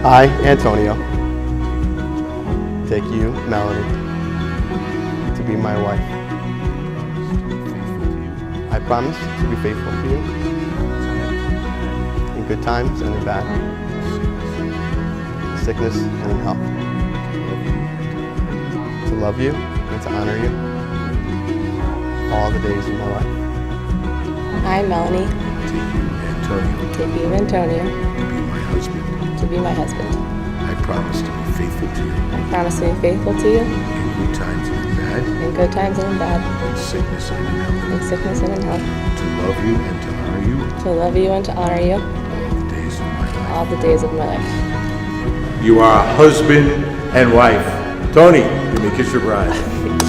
I, Antonio, take you, Melanie, to be my wife. I promise to be faithful to you in good times and in bad, sickness and in health, to love you and to honor you all the days of my life. I, Melanie, take you, Antonio, to be my husband. I promise to be faithful to you I promise to be faithful to you in good times and in bad, in good times and in bad, in sickness and in health, in sickness and in health, to love you and to honor you to love you and to honor you all the days of my life. all the days of my life. You are a husband and wife. Tony, give me a kiss your bride.